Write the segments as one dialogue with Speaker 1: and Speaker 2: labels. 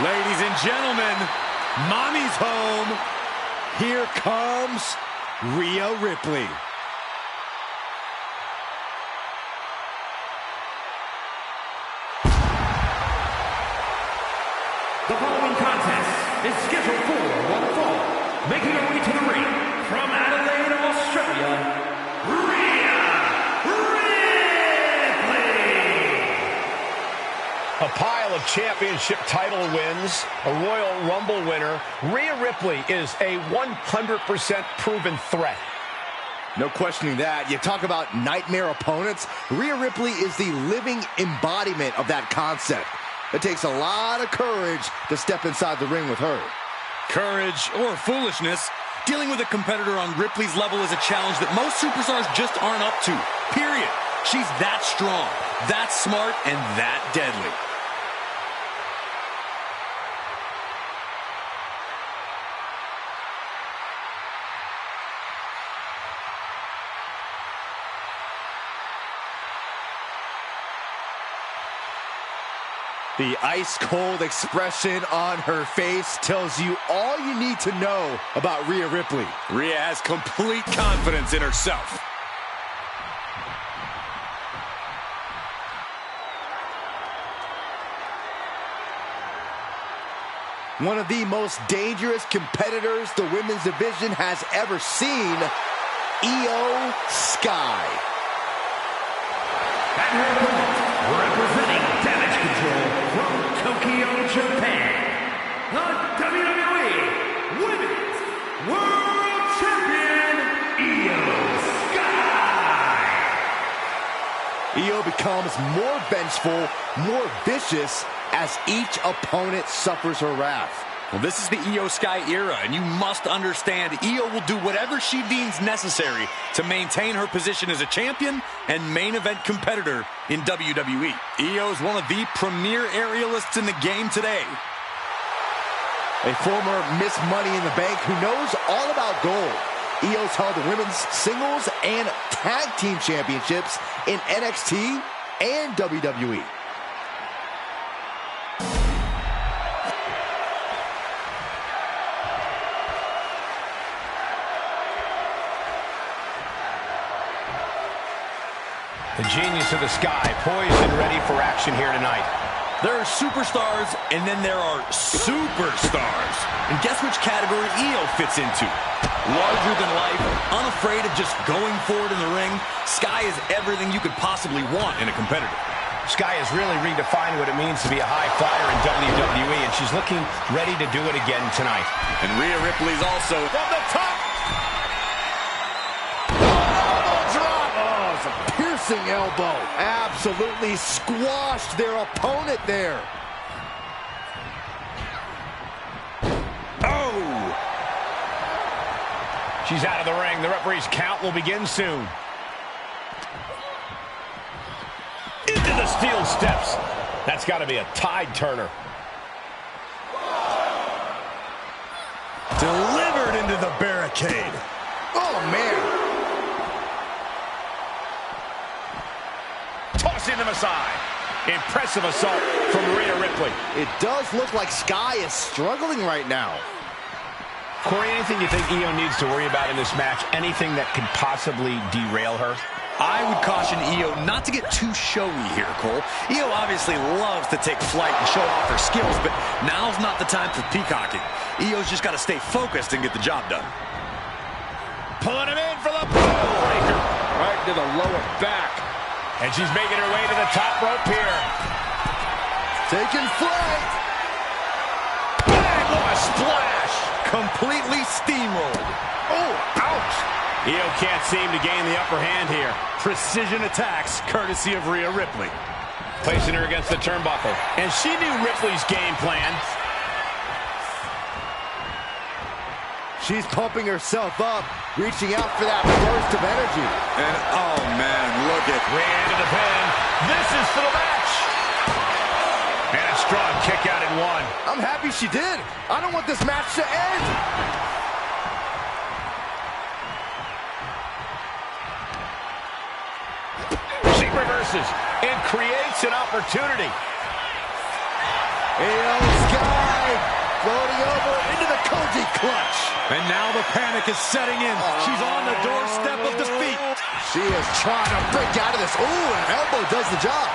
Speaker 1: Ladies and gentlemen, Mommy's home. Here comes Rhea Ripley.
Speaker 2: The following contest is scheduled for one fall. Making her way to the ring from Adelaide, Australia, Rhea Ripley.
Speaker 3: A pile of championship title wins, a Royal Rumble winner. Rhea Ripley is a 100% proven threat.
Speaker 1: No questioning that. You talk about nightmare opponents. Rhea Ripley is the living embodiment of that concept. It takes a lot of courage to step inside the ring with her. Courage or foolishness. Dealing with a competitor on Ripley's level is a challenge that most superstars just aren't up to. Period. She's that strong, that smart, and that deadly. The ice-cold expression on her face tells you all you need to know about Rhea Ripley. Rhea has complete confidence in herself. One of the most dangerous competitors the women's division has ever seen, Io Sky.
Speaker 2: And her opponent, representing Damage Control from Tokyo, Japan, the WWE Women's World Champion, Io Sky.
Speaker 1: Io becomes more vengeful, more vicious as each opponent suffers her wrath. Well, this is the Io Sky era, and you must understand Io will do whatever she deems necessary to maintain her position as a champion and main event competitor in WWE. Io is one of the premier aerialists in the game today. A former Miss Money in the Bank who knows all about gold. Io's held the women's singles and tag team championships in NXT and WWE.
Speaker 3: The genius of the Sky, poised and ready for action here tonight.
Speaker 1: There are superstars, and then there are superstars. And guess which category Io fits into? Larger than life, unafraid of just going forward in the ring. Sky is everything you could possibly want in a competitor.
Speaker 3: Sky has really redefined what it means to be a high flyer in WWE, and she's looking ready to do it again tonight.
Speaker 1: And Rhea Ripley's also from the top. Piercing elbow. Absolutely squashed their opponent there.
Speaker 3: Oh! She's out of the ring. The referee's count will begin soon. Into the steel steps. That's got to be a tide turner.
Speaker 1: Delivered into the barricade. Oh, man.
Speaker 3: Tossing them aside. Impressive assault from Rhea Ripley.
Speaker 1: It does look like Sky is struggling right now.
Speaker 3: Corey, anything you think Io needs to worry about in this match? Anything that could possibly derail her?
Speaker 1: I would caution Io not to get too showy here, Cole. Io obviously loves to take flight and show off her skills, but now's not the time for peacocking. Io's just got to stay focused and get the job done.
Speaker 3: Pulling him in for the breaker.
Speaker 4: Right to the lower back.
Speaker 3: And she's making her way to the top rope here.
Speaker 1: Taking flight.
Speaker 3: Bang, what a splash.
Speaker 1: Completely steamrolled.
Speaker 3: Oh, ouch. Io can't seem to gain the upper hand here.
Speaker 1: Precision attacks, courtesy of Rhea Ripley.
Speaker 3: Placing her against the turnbuckle. And she knew Ripley's game plan.
Speaker 4: She's pumping herself up, reaching out for that burst of energy.
Speaker 1: And, oh, man, look at...
Speaker 3: Rhea into the pin. This is for the match. And a strong kick out in one.
Speaker 4: I'm happy she did. I don't want this match to end.
Speaker 3: She reverses and creates an opportunity.
Speaker 4: Io Sky floating over into the Koji clutch.
Speaker 1: And now the panic is setting in. She's on the doorstep of defeat.
Speaker 4: She is trying to break out of this. Ooh, an elbow does the job.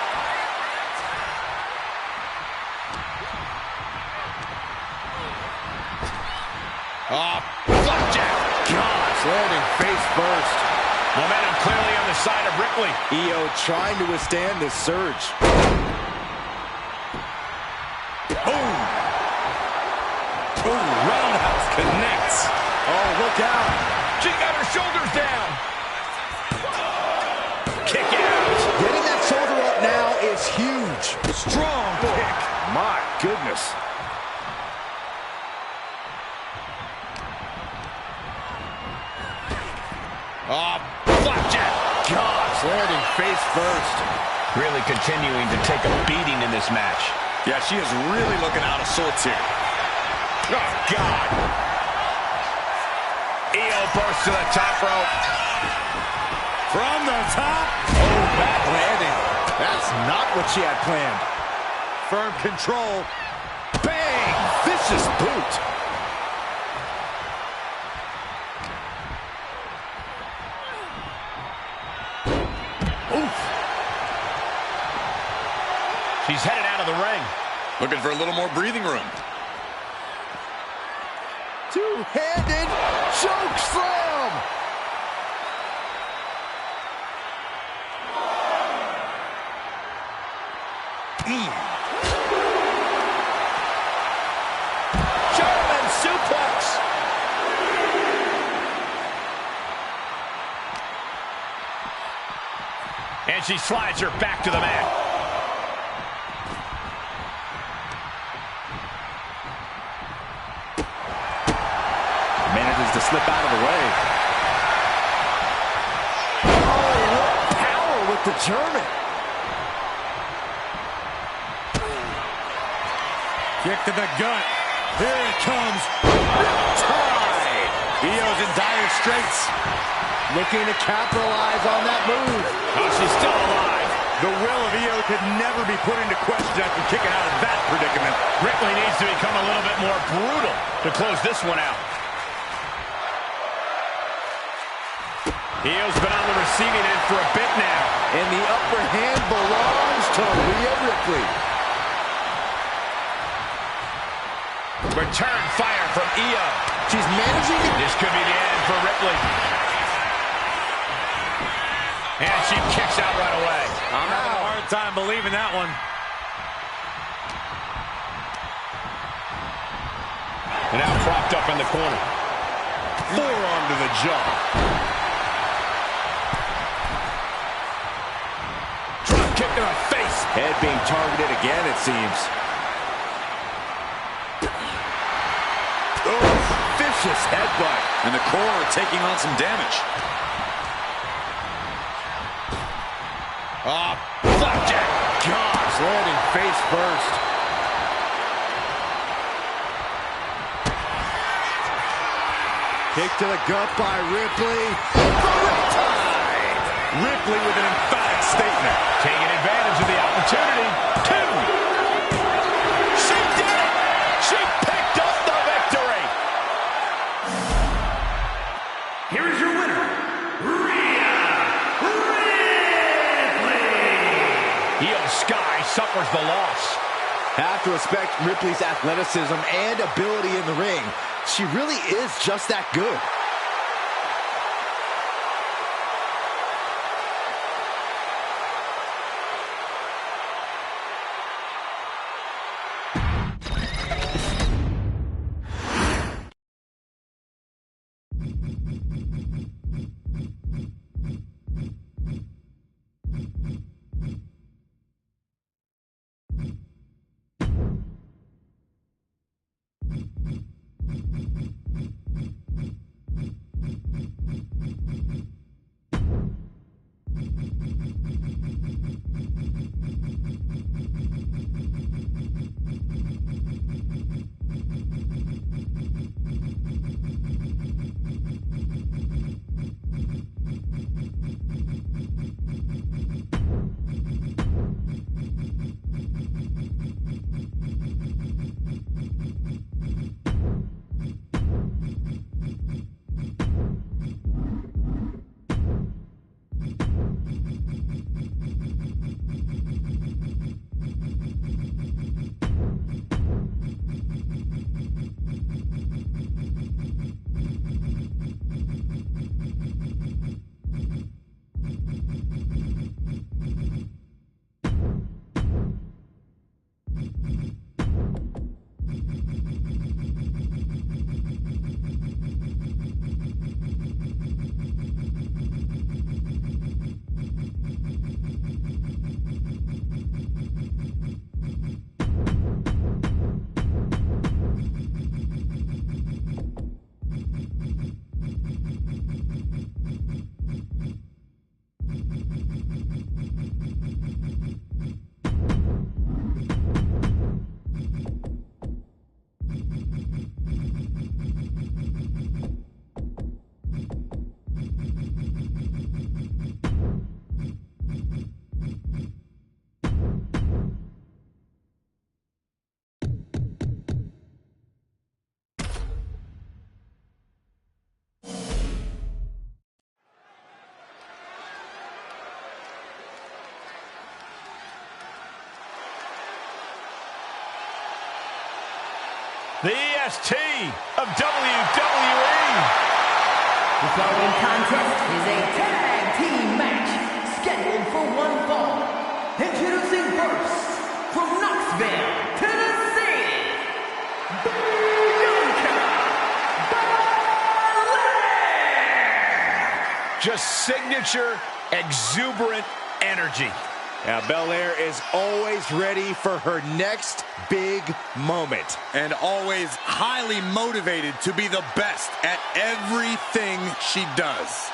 Speaker 3: Flapjack.
Speaker 4: Gosh, landing face first.
Speaker 3: Momentum clearly on the side of Ripley.
Speaker 4: Io trying to withstand this surge.
Speaker 1: Boom. Boom. Roundhouse connects.
Speaker 4: Oh, look out.
Speaker 3: She got her shoulders down. Kick out.
Speaker 4: Getting that shoulder up now is huge.
Speaker 1: Strong kick.
Speaker 4: My goodness.
Speaker 3: Flapjack.
Speaker 4: Gosh, landing face first.
Speaker 3: Really continuing to take a beating in this match.
Speaker 1: Yeah, she is really looking out of sorts here.
Speaker 3: Oh, God. Io bursts to the top rope.
Speaker 1: From the top.
Speaker 4: Oh, back landing. That's not what she had planned.
Speaker 1: Firm control.
Speaker 4: Bang! Vicious boot. Oof.
Speaker 3: She's headed out of the ring.
Speaker 1: Looking for a little more breathing room.
Speaker 4: Two-handed choke slam. German suplex.
Speaker 3: And she slides her back to the mat.
Speaker 1: Manages to slip out of the way.
Speaker 4: Oh, what power with the German.
Speaker 1: Kick to the gut. Here it comes. Riptide. Io's in dire straits.
Speaker 4: Looking to capitalize on that move.
Speaker 3: Oh, she's still alive.
Speaker 1: The will of Io could never be put into question after kicking out of that predicament.
Speaker 3: Ripley needs to become a little bit more brutal to close this one out. Io's been on the receiving end for a bit now.
Speaker 4: And the upper hand belongs to Rhea Ripley.
Speaker 3: Return fire from Io.
Speaker 4: She's managing to...
Speaker 3: This could be the end for Ripley. And she kicks out right away.
Speaker 1: I'm having a hard time believing that one.
Speaker 3: And now propped up in the corner.
Speaker 1: Forearm to the jaw.
Speaker 3: Drop kick to the face.
Speaker 4: Head being targeted again, it seems. Oh, vicious headbutt.
Speaker 1: And the core taking on some damage.
Speaker 3: Flapjack.
Speaker 4: Gosh, landing face first. Kick to the gut by Ripley.
Speaker 1: Ripley with an emphatic statement.
Speaker 3: Taking advantage of the opportunity. Two. She did it. She picked up the victory.
Speaker 2: here is your winner, Rhea Ripley.
Speaker 3: Io Sky suffers the loss.
Speaker 4: Have to respect Ripley's athleticism and ability in the ring. She really is just that good.
Speaker 3: The EST of WWE.
Speaker 5: The following contest is a tag team match scheduled for one fall. Introducing first, from Knoxville, Tennessee, Bianca Belair.
Speaker 3: Just signature, exuberant energy.
Speaker 4: Now, Belair is always ready for her next big moment.
Speaker 1: And always highly motivated to be the best at everything she does.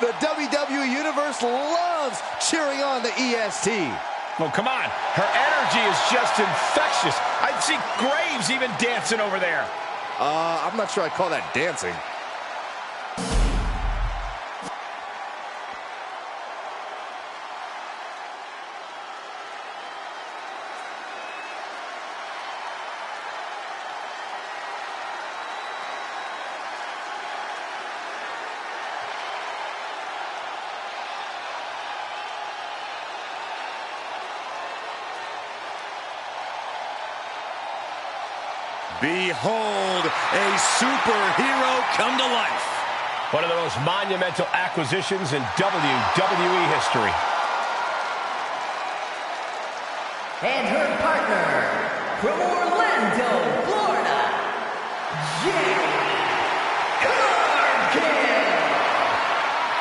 Speaker 4: The WWE Universe loves cheering on the EST.
Speaker 3: Well, come on. Her energy is just infectious. I see Graves even dancing over there.
Speaker 4: I'm not sure I'd call that dancing.
Speaker 1: Behold, a superhero come to life.
Speaker 3: One of the most monumental acquisitions in WWE history.
Speaker 5: And her partner, from Orlando, Florida, Jade Cargill.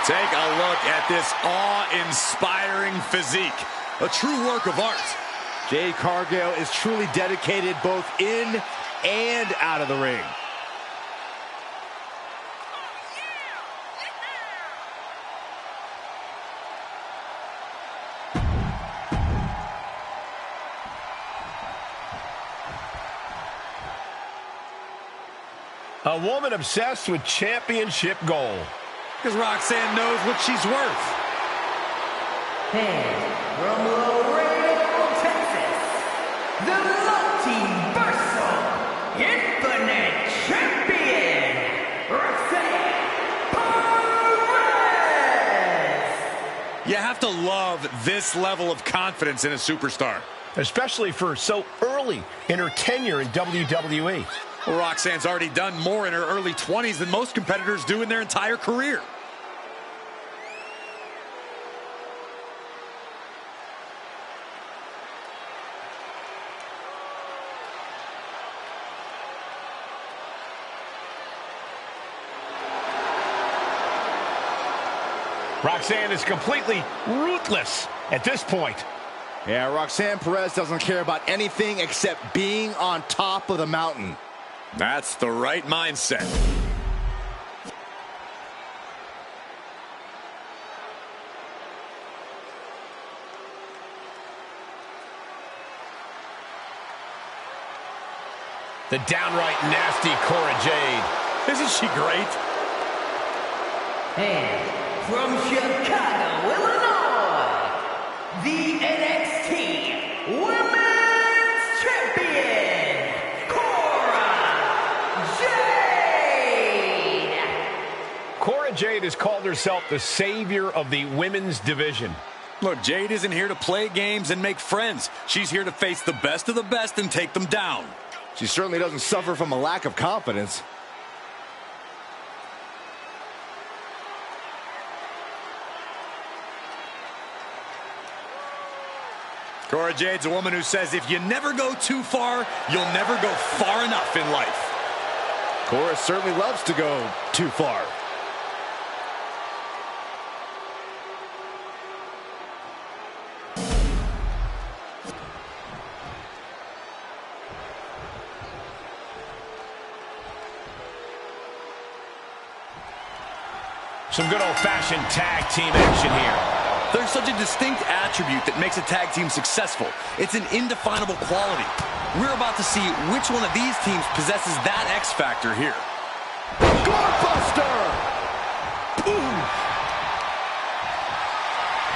Speaker 1: Take a look at this awe-inspiring physique. A true work of art.
Speaker 4: Jade Cargill is truly dedicated both in and out of the ring.
Speaker 3: A woman obsessed with championship gold.
Speaker 1: Because Roxanne knows what she's worth.
Speaker 5: And from Laredo, Texas, the multiversal
Speaker 1: have to love this level of confidence in a superstar.
Speaker 3: Especially for so early in her tenure in WWE.
Speaker 1: Well, Roxanne's already done more in her early 20s than most competitors do in their entire career.
Speaker 3: Roxanne is completely ruthless at this point.
Speaker 4: Yeah, Roxanne Perez doesn't care about anything except being on top of the mountain.
Speaker 1: That's the right mindset.
Speaker 3: The downright nasty Cora Jade.
Speaker 1: Isn't she great?
Speaker 5: And from Chicago, Illinois, the NXT Women's Champion, Cora Jade.
Speaker 3: Cora Jade has called herself the savior of the women's division.
Speaker 1: Look, Jade isn't here to play games and make friends. She's here to face the best of the best and take them down.
Speaker 4: She certainly doesn't suffer from a lack of confidence.
Speaker 1: Cora Jade's a woman who says if you never go too far, you'll never go far enough in life.
Speaker 4: Cora certainly loves to go too far.
Speaker 3: Some good old-fashioned tag team action here.
Speaker 1: There's such a distinct attribute that makes a tag team successful. It's an indefinable quality. We're about to see which one of these teams possesses that X factor here.
Speaker 4: Gorebuster! Boom!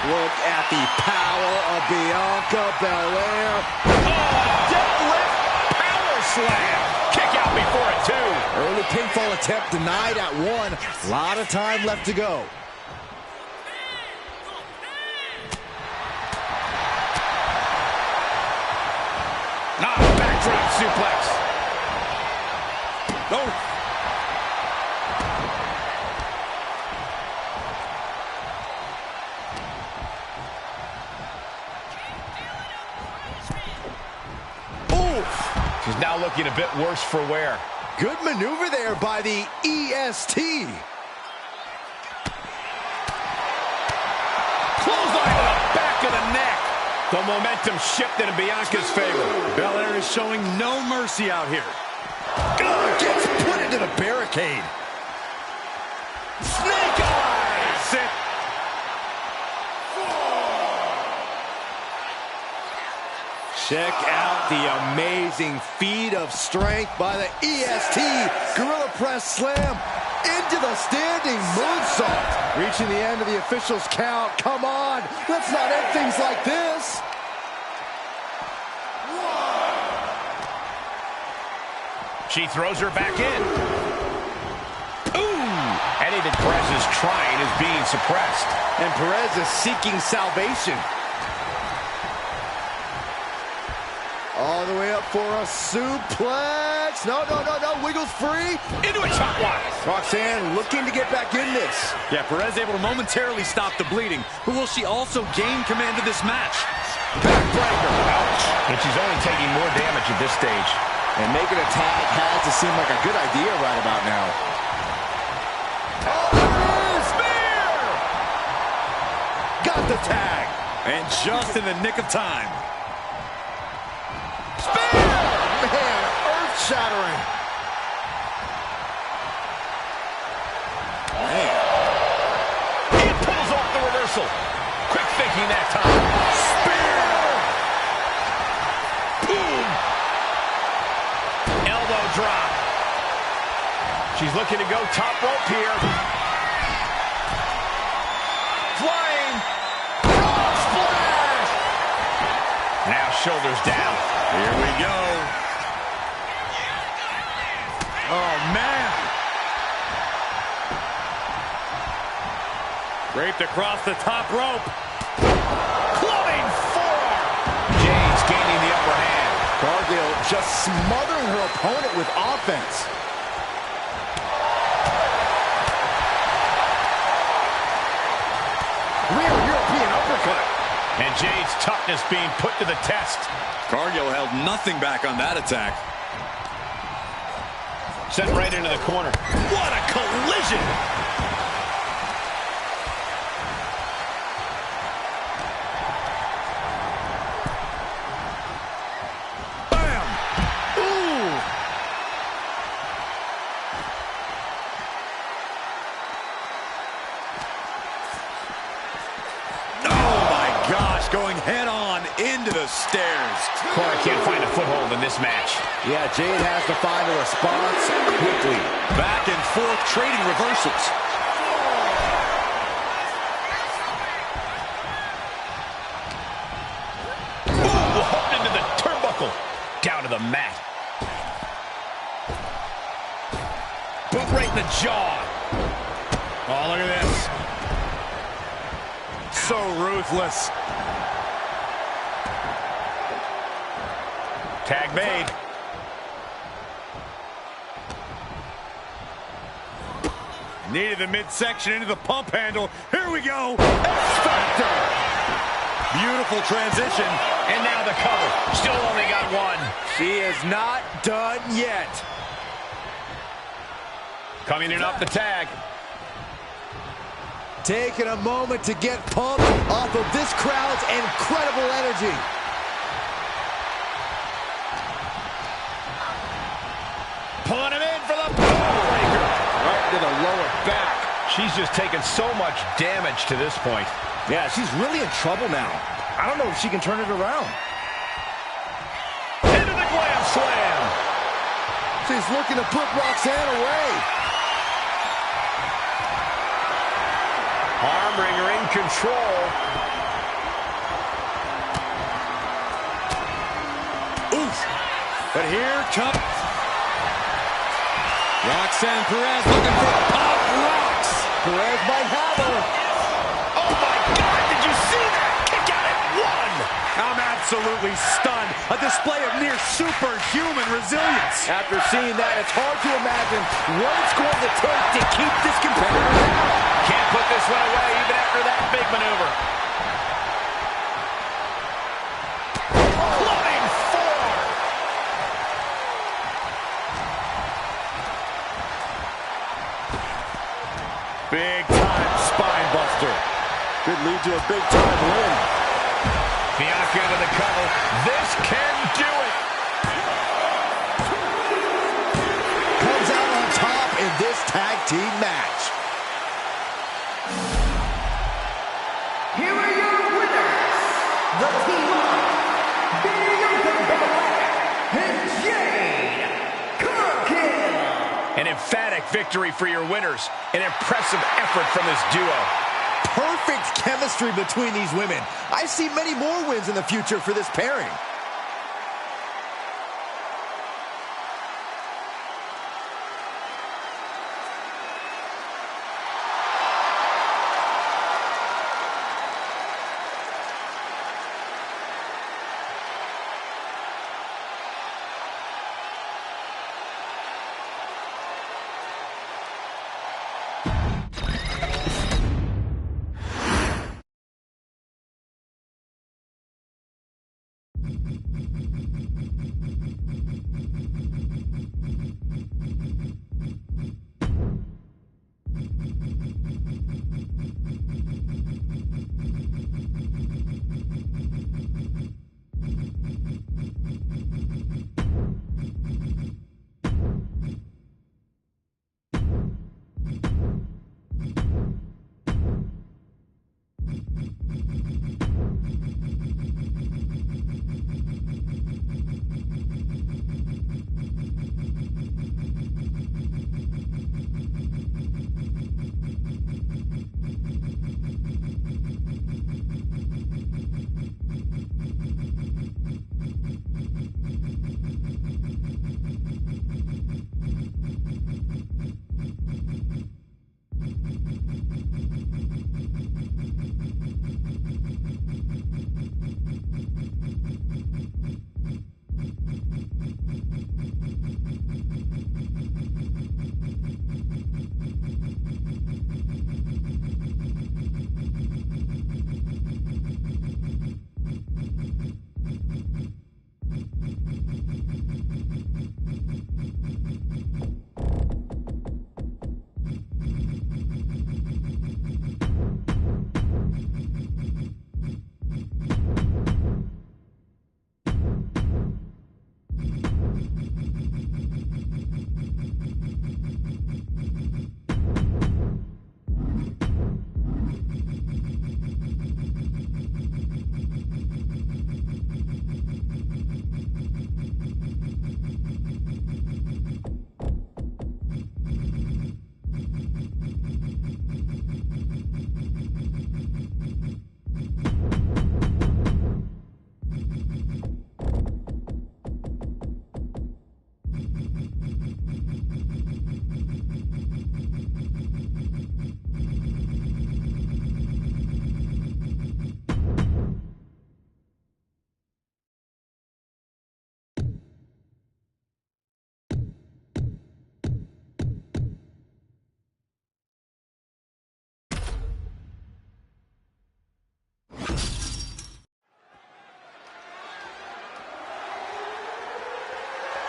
Speaker 4: Look at the power of Bianca Belair.
Speaker 3: Oh, deadlift power slam. Kick out before it, too.
Speaker 4: Early pinfall attempt denied at one. A lot of time left to go.
Speaker 3: Backdrop suplex.
Speaker 1: Oh.
Speaker 3: She's now looking a bit worse for wear.
Speaker 4: Good maneuver there by the EST.
Speaker 3: Clothesline to the back of the neck. The momentum shifted in Bianca's favor.
Speaker 1: Belair is showing no mercy out here.
Speaker 4: Gets put into the barricade.
Speaker 1: Snake eyes! That's it.
Speaker 4: Check out the amazing feat of strength by the EST. Gorilla press slam into the standing moonsault. Reaching the end of the official's count. Come on, let's not end things like this.
Speaker 3: She throws her back in. Ooh! Anything Perez is trying is being suppressed.
Speaker 4: And Perez is seeking salvation. All the way up for a suplex. No. Wiggles free.
Speaker 3: Into a chop block.
Speaker 4: Roxanne looking to get back in this.
Speaker 1: Yeah, Perez able to momentarily stop the bleeding, but will she also gain command of this match?
Speaker 4: Backbreaker.
Speaker 3: Ouch. And she's only taking more damage at this stage.
Speaker 4: And making a tag has to seem like a good idea right about now. Oh, spear! Got the tag.
Speaker 1: And just in the nick of time.
Speaker 4: Spear! Man, earth-shattering. Man.
Speaker 3: He pulls off the reversal. Quick thinking that time.
Speaker 4: Spear!
Speaker 3: Boom! Elbow drop. She's looking to go top rope here. Flying.
Speaker 4: Frog splash!
Speaker 3: Now shoulders down.
Speaker 1: Here we go. Oh, man. Draped across the top rope.
Speaker 3: Clubbing forearm. Jade's gaining the upper hand.
Speaker 4: Cargill just smothering her opponent with offense. Rear European uppercut.
Speaker 3: And Jade's toughness being put to the test.
Speaker 1: Cargill held nothing back on that attack.
Speaker 3: Sent right into the corner. What a collision!
Speaker 4: Bam! Ooh!
Speaker 1: Oh my gosh, going head on into the stairs.
Speaker 3: Cora can't find a foothold in this match.
Speaker 4: Yeah, Jade has to find a response quickly.
Speaker 1: Back and forth, trading reversals.
Speaker 3: Ooh, hooked into the turnbuckle. Down to the mat. Boot right in the jaw. Oh, look at this.
Speaker 1: So ruthless.
Speaker 3: Tag made.
Speaker 1: Needed the midsection into the pump handle. Here we go. X-Factor. Beautiful transition.
Speaker 3: And now the cover. Still only got one.
Speaker 4: She is not done yet.
Speaker 3: Coming in off the tag.
Speaker 4: Taking a moment to get pumped off of this crowd's incredible energy.
Speaker 3: Pulling him in for the breaker.
Speaker 4: Right to the lower back.
Speaker 3: She's just taken so much damage to this point.
Speaker 4: Yeah, she's really in trouble now. I don't know if she can turn it around.
Speaker 3: Into the glam slam.
Speaker 4: She's looking to put Roxanne away.
Speaker 3: Armbringer in control.
Speaker 1: Oof. But here comes Roxanne Perez looking for Pop Rocks.
Speaker 4: Perez might have her.
Speaker 3: Oh my God, did you see that? Kick out at one.
Speaker 1: I'm absolutely stunned. A display of near superhuman resilience.
Speaker 4: After seeing that, it's hard to imagine what it's going to take to keep this competitor down.
Speaker 3: Can't put this one away even after that big maneuver. Clubbing forearm.
Speaker 1: Big time spine buster.
Speaker 4: Could lead to a big time win.
Speaker 3: Bianca into the cover. This can do it.
Speaker 4: Comes out on top in this tag team match.
Speaker 5: Here are your winners, the team of Bianca Belair and Jade Cargill.
Speaker 3: An emphatic victory for your winners. An impressive effort from this duo.
Speaker 4: Perfect chemistry between these women. I see many more wins in the future for this pairing.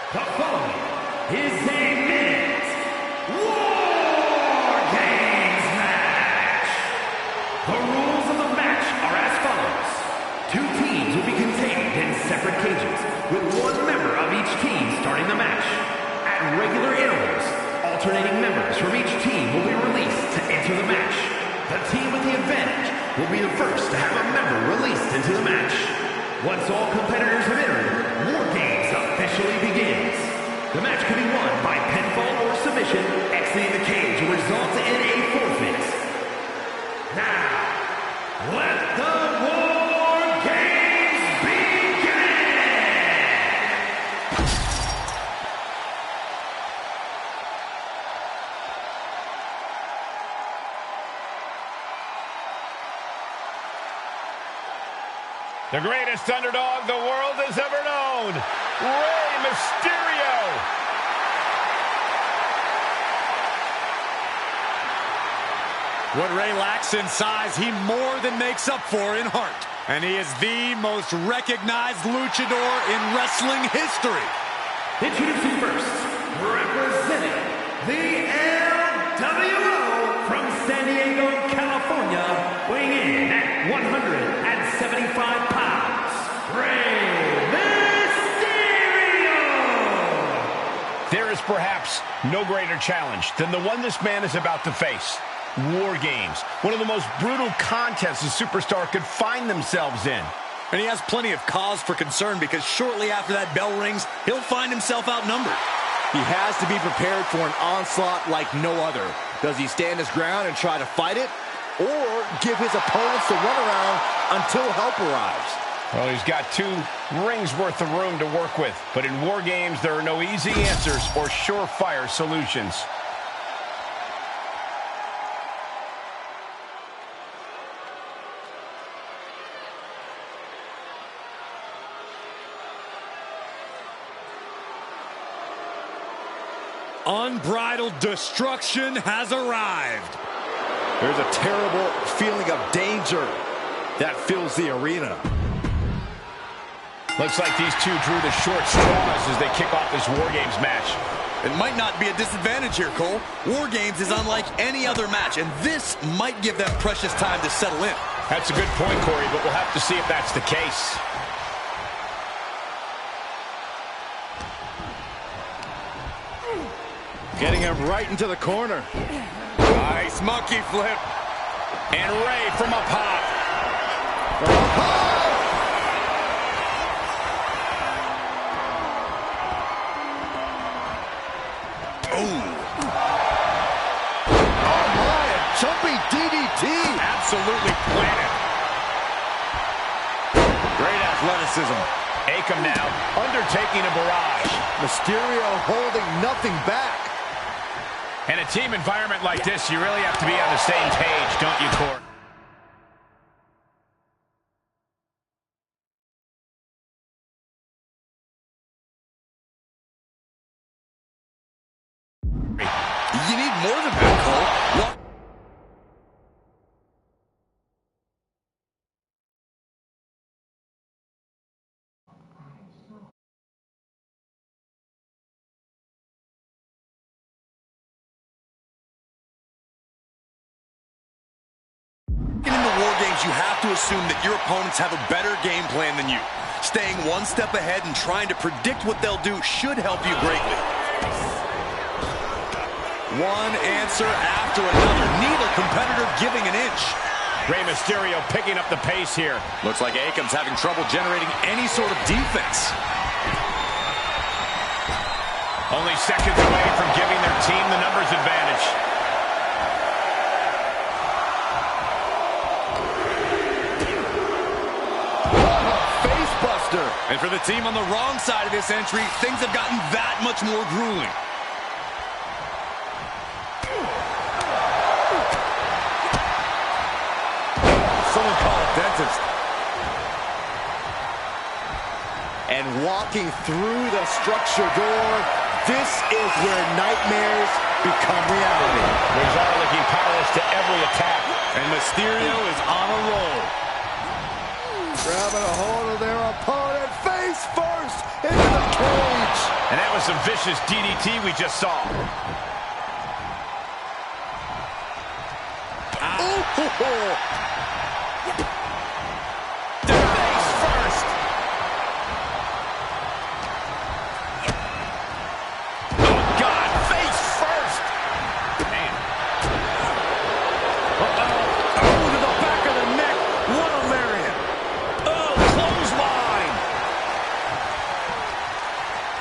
Speaker 2: The following is a Minute War Games match. The rules of the match are as follows. 2 teams will be contained in separate cages, with 1 member of each team starting the match. At regular intervals, alternating members from each team will be released to enter the match. The team with the advantage will be the first to have a member released into the match. Once all competitors have entered, War Games officially begins. The match can be won by pinfall or submission. Exiting the cage will result in a forfeit. Now, let the War Games begin!
Speaker 3: The greatest underdog the world has ever known, Rey Mysterio.
Speaker 1: What Rey lacks in size, he more than makes up for in heart. And he is the most recognized luchador in wrestling history.
Speaker 2: Introducing first, representing the LWO from San Diego, California, weighing in at 175 pounds, Rey Mysterio!
Speaker 3: There is perhaps no greater challenge than the one this man is about to face. War Games, one of the most brutal contests a superstar could find themselves in.
Speaker 1: And he has plenty of cause for concern because shortly after that bell rings, he'll find himself outnumbered.
Speaker 4: He has to be prepared for an onslaught like no other. Does he stand his ground and try to fight it? Or give his opponents the runaround until help arrives?
Speaker 3: Well, he's got 2 rings worth of room to work with. But in War Games, there are no easy answers or surefire solutions.
Speaker 1: Unbridled destruction has arrived.
Speaker 4: There's a terrible feeling of danger that fills the arena.
Speaker 3: Looks like these 2 drew the short straws as they kick off this War Games match.
Speaker 1: It might not be a disadvantage here, Cole. War Games is unlike any other match, and this might give them precious time to settle in.
Speaker 3: That's a good point, Corey, but we'll have to see if that's the case.
Speaker 4: Getting him right into the corner.
Speaker 1: Nice monkey flip.
Speaker 3: And Rey from up high.
Speaker 1: Oh
Speaker 4: my, a jumping DDT.
Speaker 1: Absolutely planted. Great athleticism.
Speaker 3: Akam now, undertaking a barrage.
Speaker 4: Mysterio holding nothing back.
Speaker 3: In a team environment like this, you really have to be on the same page, don't you, Corey?
Speaker 1: You need more than that, Cole. In the War Games, you have to assume that your opponents have a better game plan than you. Staying one step ahead and trying to predict what they'll do should help you greatly. One answer after another, neither competitor giving an inch.
Speaker 3: Rey Mysterio picking up the pace here.
Speaker 1: Looks like Akam's having trouble generating any sort of defense.
Speaker 3: Only seconds away from giving their team the numbers advantage.
Speaker 1: And for the team on the wrong side of this entry, things have gotten that much more grueling.
Speaker 4: Someone call a dentist. And walking through the structure door, this is where nightmares become reality.
Speaker 3: Cesaro looking powerless to every attack.
Speaker 1: And Mysterio is on a roll.
Speaker 4: Grabbing a hold of their opponent, face first into the cage.
Speaker 3: And that was some vicious DDT we just saw. The face first. Oh, God, face first. Man.
Speaker 4: Oh, to the back of the neck. What a lariat.
Speaker 3: Oh, clothesline.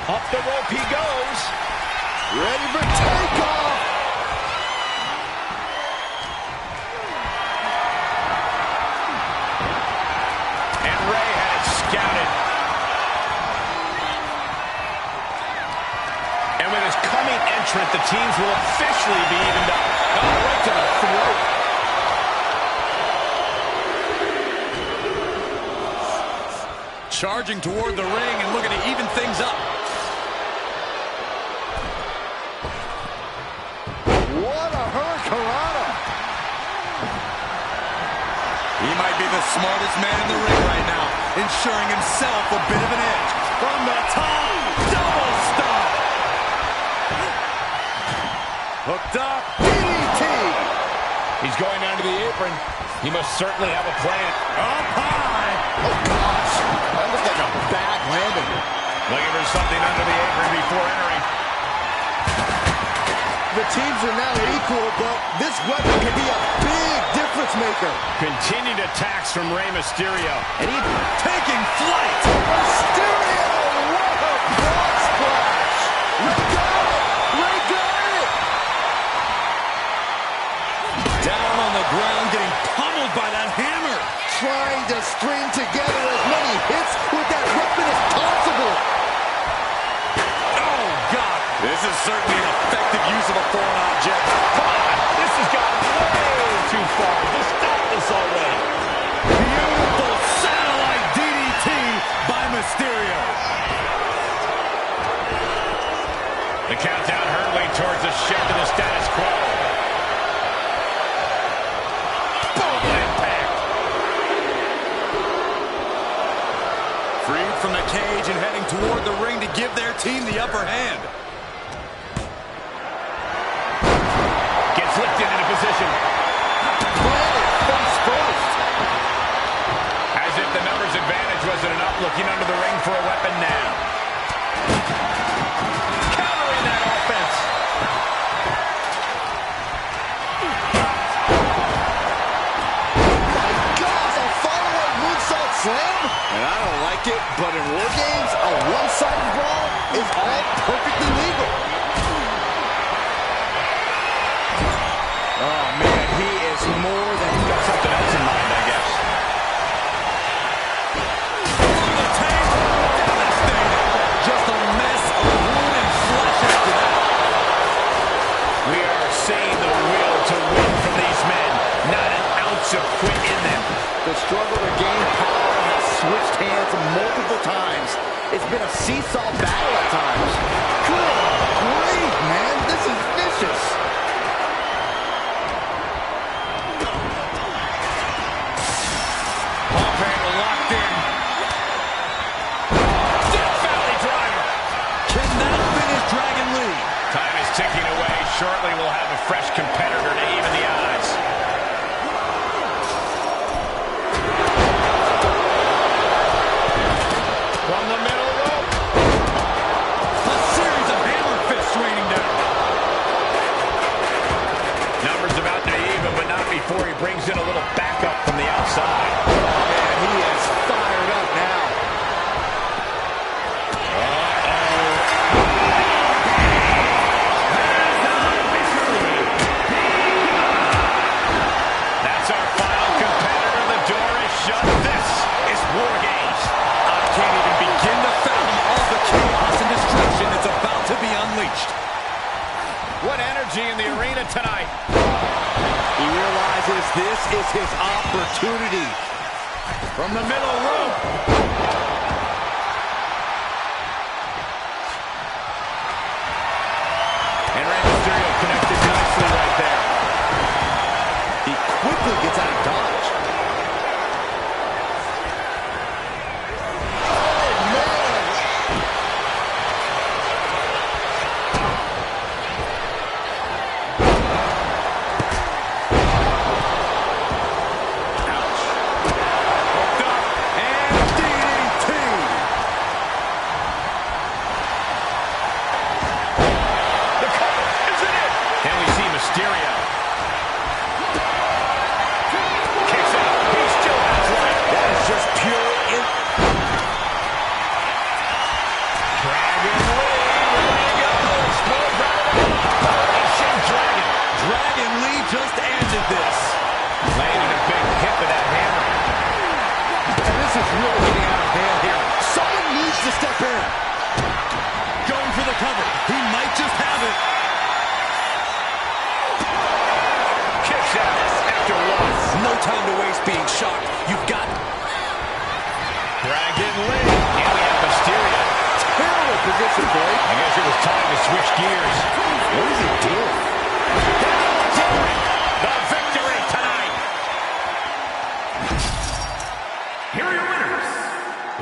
Speaker 3: Up the rope he goes.
Speaker 4: Ready for takeoff.
Speaker 3: And Ray had it scouted. And with his coming entrant, the teams will officially be evened up. Oh, right to the throat.
Speaker 1: Charging toward the ring and looking to even things up.
Speaker 4: What a hurricanrana.
Speaker 1: He might be the smartest man in the ring right now, ensuring himself a bit of an edge. From the top, double stomp. Hooked up, DDT.
Speaker 3: He's going down to the apron. He must certainly have a plan.
Speaker 1: Up high.
Speaker 4: Oh, gosh. That looked like a bad landing.
Speaker 3: Looking for something under the apron before entering.
Speaker 4: The teams are now equal, but this weapon can be a big difference maker.
Speaker 3: Continued attacks from Rey Mysterio.
Speaker 1: And he's taking flight.
Speaker 4: Mysterio, what a broad splash. Ray got it. Ray got it.
Speaker 1: Down on the ground, getting pummeled by that hammer.
Speaker 4: Trying to string together as many hits with that weapon as possible.
Speaker 1: Oh, God. This is certainly an effective use of a foreign object.
Speaker 3: Come on, this has gone way too far. Just stop this already.
Speaker 1: Beautiful satellite DDT by Mysterio.
Speaker 3: The countdown hurtling towards the shift to the status quo. Boom, impact.
Speaker 1: Freed from the cage and heading toward the ring to give their team the upper hand.
Speaker 3: Gets lifted into position.
Speaker 4: Planted face first.
Speaker 3: As if the numbers advantage wasn't enough, looking under the ring for a weapon now. Countering that offense.
Speaker 4: My gosh, a follow-up moonsault slam? And I don't like it, but in War Games, a one-sided brawl is all perfectly legal. Oh, man, he is more than...
Speaker 3: He's got something else in mind, I guess.
Speaker 1: The table, devastating. Just a mess of wood and flesh after that.
Speaker 3: We are seeing the will to win from these men. Not an ounce of quit in them.
Speaker 4: The struggle to gain power has switched hands multiple times. It's been a seesaw battle at times. Good grief, man. This is vicious.
Speaker 1: Pump handle locked in.
Speaker 3: Death Valley driver.
Speaker 1: Can that finish Dragon Lee?
Speaker 3: Time is ticking away. Shortly we'll have a fresh competitor to even the odds. From the middle rope.
Speaker 1: A series of hammer fists raining down.
Speaker 3: Numbers about to even, but not before he brings in a little backup from the outside.
Speaker 4: And he is fired up now.
Speaker 3: That's our final competitor. The door is shut. This is War Games.
Speaker 1: I can't even begin to fathom all the chaos and destruction that's about to be unleashed.
Speaker 3: What energy in the arena tonight.
Speaker 4: He realizes this is his opportunity.
Speaker 3: From the middle rope. And Rey Mysterio connected nicely right there.
Speaker 4: He quickly gets out of dodge. Oh, man.
Speaker 1: risk being shocked. You've got...
Speaker 3: Dragged in late. And we have Mysterio.
Speaker 4: Terrible position, Corey.
Speaker 3: I guess it was time to switch gears.
Speaker 4: What is he doing?
Speaker 3: The victory tonight.
Speaker 2: Here are your winners.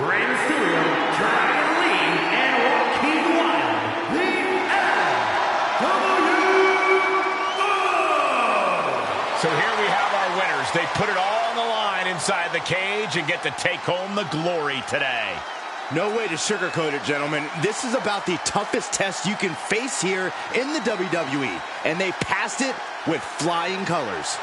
Speaker 2: Rey Mysterio, Dragon Lee, and Joaquin Wilde, the LWO.
Speaker 3: So here we have our winners. They put it all on the line inside the cage and get to take home the glory today.
Speaker 4: No way to sugarcoat it, gentlemen. This is about the toughest test you can face here in the WWE, and they passed it with flying colors.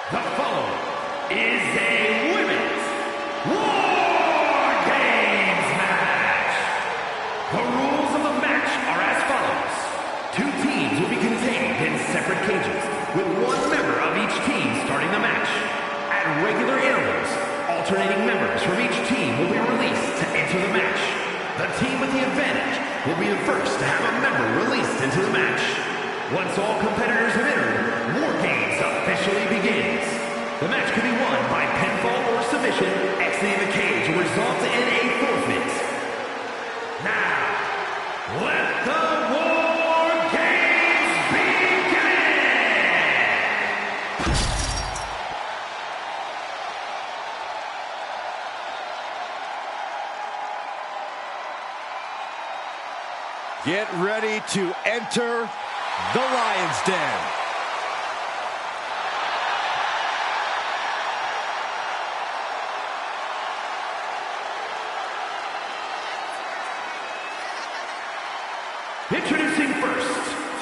Speaker 2: The following is a Women's War Games match. The rules of the match are as follows. 2 teams will be contained in separate cages, with 1 member of each team starting the match. At regular intervals, alternating members from each team will be released to enter the match. The team with the advantage will be the first to have a member released into the match. Once all competitors have entered, War Games officially begins. The match can be won by pinfall or submission, exiting the cage will result in a forfeit. Now, let the War Games begin!
Speaker 4: Get ready to enter the Lion's Den.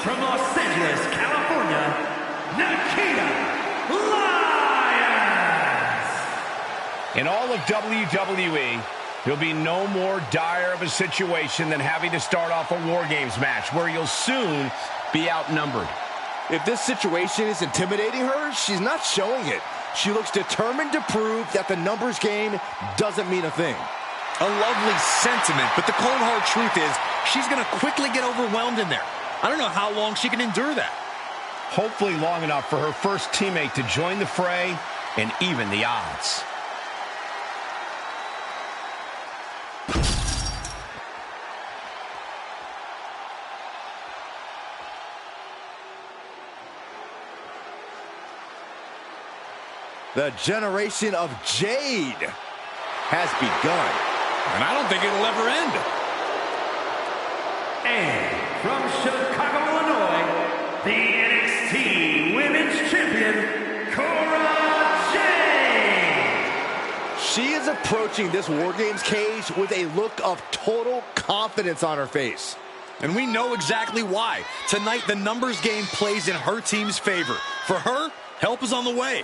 Speaker 2: from Los Angeles, California, Nikita Lyons.
Speaker 3: In all of WWE, there'll be no more dire of a situation than having to start off a War Games match where you'll soon be outnumbered.
Speaker 4: If this situation is intimidating her, she's not showing it. She looks determined to prove that the numbers game doesn't mean a thing.
Speaker 1: A lovely sentiment, but the cold hard truth is she's going to quickly get overwhelmed in there. I don't know how long she can endure that.
Speaker 3: Hopefully long enough for her first teammate to join the fray and even the odds.
Speaker 4: The generation of Jade has begun.
Speaker 1: And I don't think it'll ever end.
Speaker 2: And from Chicago, Illinois, the NXT Women's Champion, Cora Jade.
Speaker 4: She is approaching this War Games cage with a look of total confidence on her face.
Speaker 1: And we know exactly why. Tonight, the numbers game plays in her team's favor. For her, help is on the way.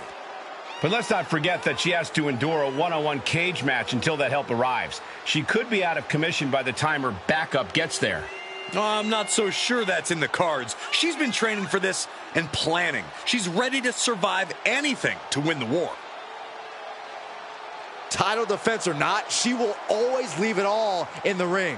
Speaker 3: But let's not forget that she has to endure a one-on-one cage match until that help arrives. She could be out of commission by the time her backup gets there.
Speaker 1: I'm not so sure that's in the cards. She's been training for this and planning. She's ready to survive anything to win the war.
Speaker 4: Title defense or not, she will always leave it all in the ring.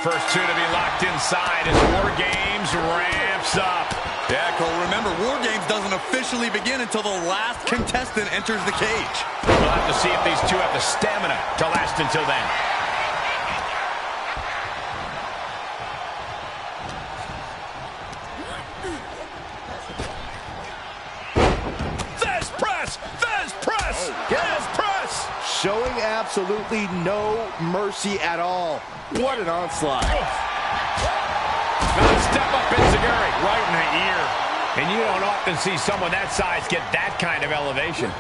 Speaker 3: First two to be locked inside as War Games ramps up.
Speaker 1: Yeah, Cole, remember, War Games doesn't officially begin until the last contestant enters the cage.
Speaker 3: We'll have to see if these two have the stamina to last until then. Fez press! Fez press! Fez press!
Speaker 4: Showing absolutely no mercy at all. What an onslaught.
Speaker 3: Now step up Enziguri right in the ear. And you don't often see someone that size get that kind of elevation.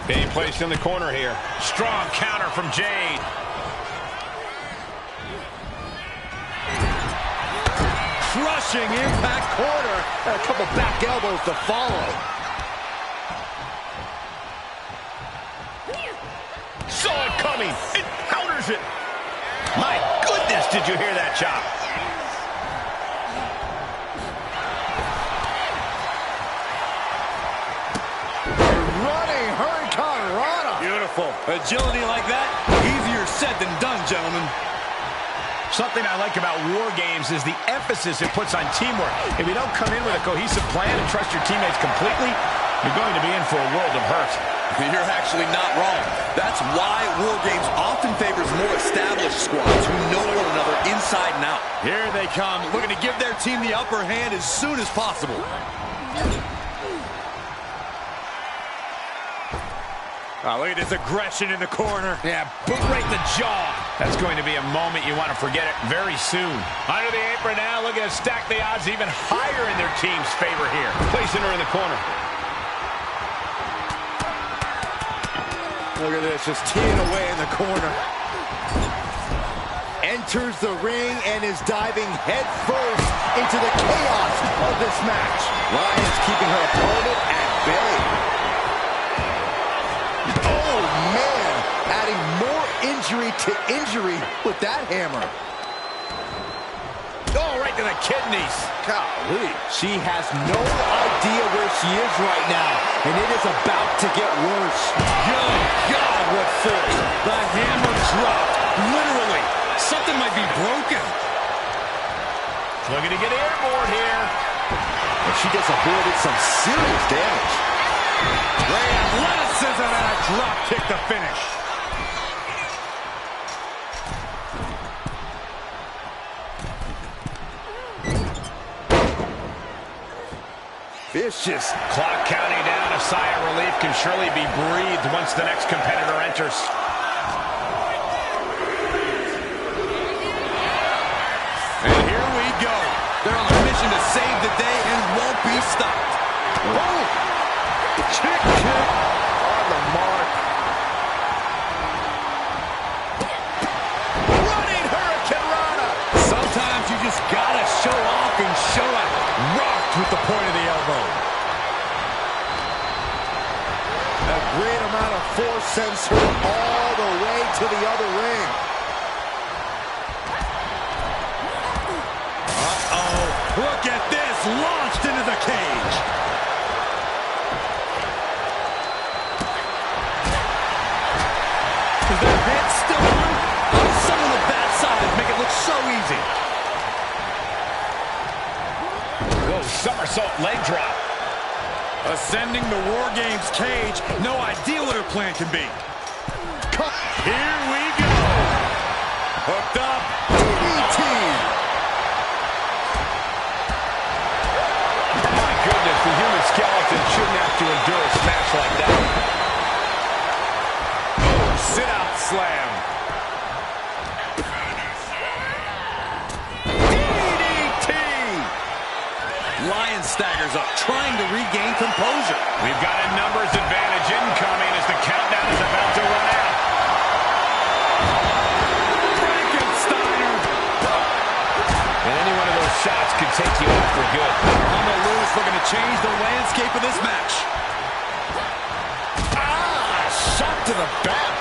Speaker 3: Being placed in the corner here. Strong counter from Jade.
Speaker 4: Crushing impact corner. And a couple back elbows to follow.
Speaker 3: Saw it coming. It counters it. My goodness, did you hear that chop?
Speaker 4: Running Hurricane Rana.
Speaker 1: Beautiful. Agility like that, easier said than done, gentlemen.
Speaker 3: Something I like about War Games is the emphasis it puts on teamwork. If you don't come in with a cohesive plan and trust your teammates completely, you're going to be in for a world of hurt.
Speaker 1: You're actually not wrong. That's why War Games often favors more established squads who know one another inside and out. Here they come, looking to give their team the upper hand as soon as possible. Oh, look at this aggression in the corner.
Speaker 3: Yeah, boot right in the jaw. That's going to be a moment you want to forget it very soon. Under the apron now, looking to stack the odds even higher in their team's favor here. Placing her in the corner.
Speaker 4: Look at this, just teeing away in the corner. Enters the ring and is diving headfirst into the chaos of this match. Lyons keeping her opponent at bay. Oh, man, adding more injury to injury with that hammer.
Speaker 3: Oh, right to the kidneys.
Speaker 4: Golly. She has no idea where she is right now, and it is about to get worse.
Speaker 1: Good God, what force. The hammer dropped. Literally. Something might be broken.
Speaker 3: Looking to get airborne here.
Speaker 4: And she just avoided some serious damage.
Speaker 1: Great athleticism and a drop kick to finish.
Speaker 4: Vicious.
Speaker 3: Clock counting down. A sigh of relief can surely be breathed once the next competitor enters.
Speaker 1: position to save the day and won't be stopped.
Speaker 4: Oh! Kick on the mark. Running Hurricane Rana.
Speaker 1: Sometimes you just gotta show off and show out. Rocked with the point of the elbow.
Speaker 4: A great amount of force sends her all the way to the other ring.
Speaker 1: Uh-oh. Look at this. Launched into the cage. Is that hit still on? Oh, some of the bad sides make it look so easy.
Speaker 3: Whoa, somersault leg drop.
Speaker 1: Ascending the War Games cage. No idea what her plan can be. Here we go. Hooked up.
Speaker 4: DDT.
Speaker 3: My goodness, the human skeleton shouldn't have to endure a smash like that.
Speaker 1: Oh, sit-out slam. DDT. Lion staggers up, trying to regain composure.
Speaker 3: We've got a numbers advantage incoming as the countdown is about to run out.
Speaker 1: Frankensteiner.
Speaker 3: And any one of those shots could take you out for good.
Speaker 1: Ronda Lewis looking to change the landscape of this match.
Speaker 4: Ah, shot to the back.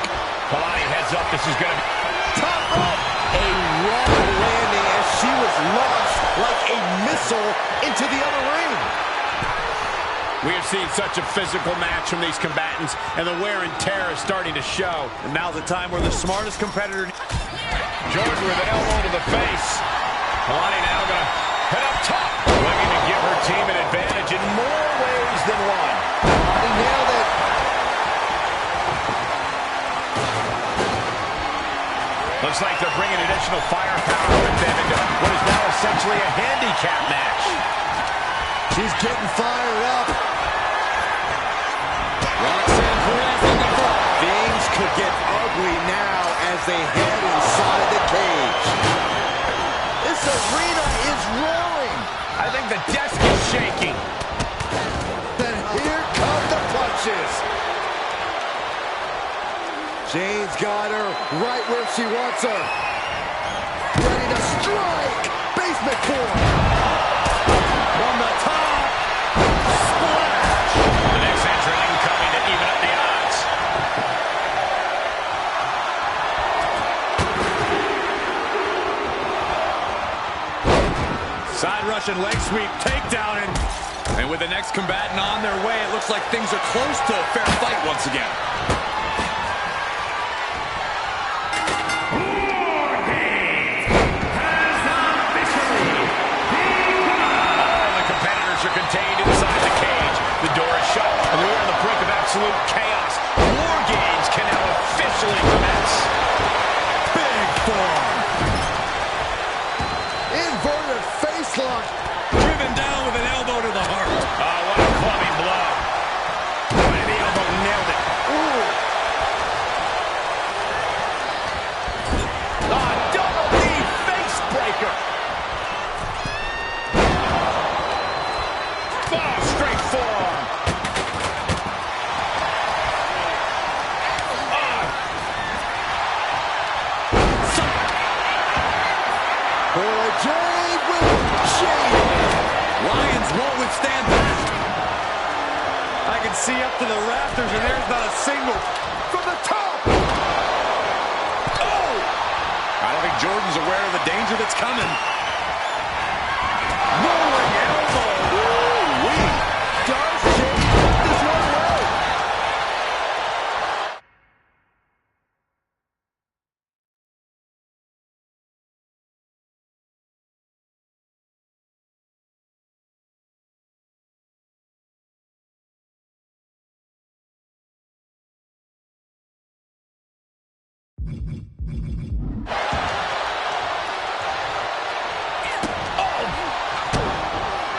Speaker 3: Kalani heads up. This is going to be
Speaker 4: Top rope. A raw landing as she was launched like a missile into the other ring.
Speaker 3: We have seen such a physical match from these combatants, and the wear and tear is starting to show.
Speaker 1: And now's the time where the smartest competitor...
Speaker 3: Jordan with an elbow to the face. Kalani now going to head up top, looking to give her team an advantage in more ways than one.
Speaker 4: He nailed it.
Speaker 3: Looks like they're bringing additional firepower with them into what is now essentially a handicap match.
Speaker 4: She's getting fired up.
Speaker 1: Roxanne Perez on the front.
Speaker 4: Things could get ugly now as they head inside the cage. This arena is roaring.
Speaker 3: I think the desk is shaking.
Speaker 4: Then here come the punches. Jane's got her right where she wants her. Ready to strike. Basement form.
Speaker 1: From the top. Splash.
Speaker 3: The next entrant incoming to even up the odds.
Speaker 1: Side Russian leg sweep, takedown, and with the next combatant on their way, it looks like things are close to a fair fight once again.
Speaker 3: Contained inside the cage. The door is shut, and we're on the brink of absolute chaos. War Games can now officially commence.
Speaker 1: Big form.
Speaker 4: Inverted face lock.
Speaker 1: Driven down with an elbow to the heart.
Speaker 3: Oh, what a clubbing blow. Boy, the elbow nailed it.
Speaker 4: Ooh.
Speaker 3: Ah, double knee face breaker. Straight forearm.
Speaker 4: Boy, Jade with Jade.
Speaker 1: Lions won't withstand that. I can see up to the rafters, and there's not a single.
Speaker 4: From the top.
Speaker 1: Oh! I don't think Jordan's aware of the danger that's coming. Rolling elbow. Woo-wee.
Speaker 4: Does Jade put this one away?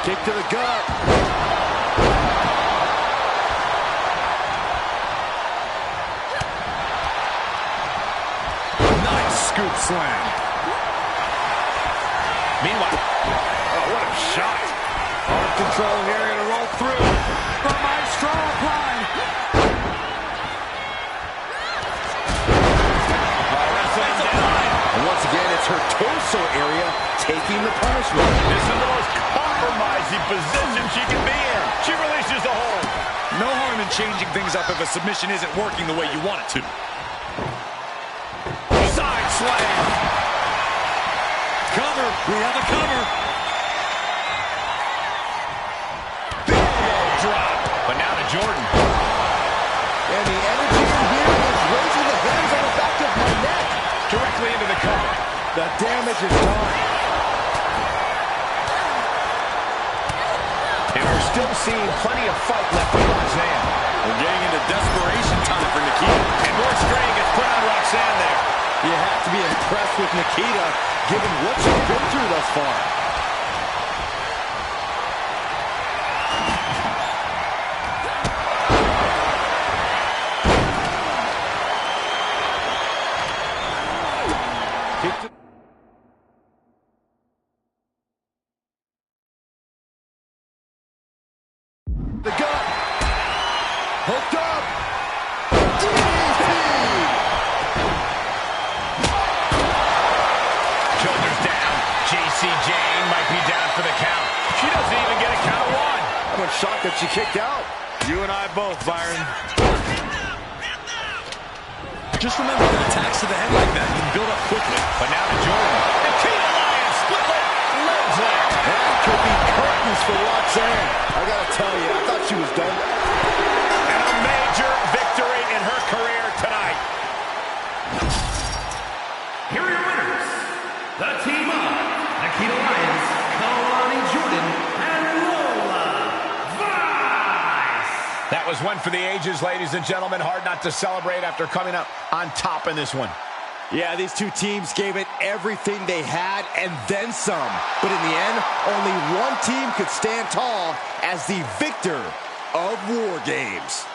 Speaker 4: Kick to the gut.
Speaker 1: Nice scoop slam.
Speaker 3: Meanwhile,
Speaker 4: Oh, what a
Speaker 1: shot. Hard control here, gonna roll through. From my strong applied. And once again, it's her torso area taking the punishment.
Speaker 3: This is the most compromising position she can be in. She releases the hold.
Speaker 1: No harm in changing things up if a submission isn't working the way you want it to. Side slam. Cover. We have a cover.
Speaker 3: Big elbow drop. But now to Jordan.
Speaker 4: And the energy in here is raising the hands on the back of my neck.
Speaker 3: Directly into the cover.
Speaker 4: The damage is done.
Speaker 3: And we're still seeing plenty of fight left for Roxanne.
Speaker 1: We're getting into desperation time for Nikita.
Speaker 3: And more strain gets put on Roxanne there.
Speaker 4: You have to be impressed with Nikita, given what she's been through thus far. The gut. Hooked up. DDT.
Speaker 3: Shoulders down. JC Jane might be down for the count. She doesn't even get a count of one.
Speaker 4: I'm shocked that she kicked out.
Speaker 1: You and I both, Byron. Just remember that attacks to the head like that, you can build up quickly.
Speaker 3: But now to Jordan. Nikita Lyons split leg. Legs leg.
Speaker 4: That could be curtains for Roxanne. I gotta tell you, I thought she was done.
Speaker 3: And a major victory in her career tonight.
Speaker 2: Here are your winners. The team of Nikita Lyons, Kalani Jordan, and Lola Vice.
Speaker 3: That was one for the ages, ladies and gentlemen. Hard not to celebrate after coming up on top in this one.
Speaker 4: Yeah, these two teams gave it everything they had and then some. But in the end, only one team could stand tall as the victor of War Games.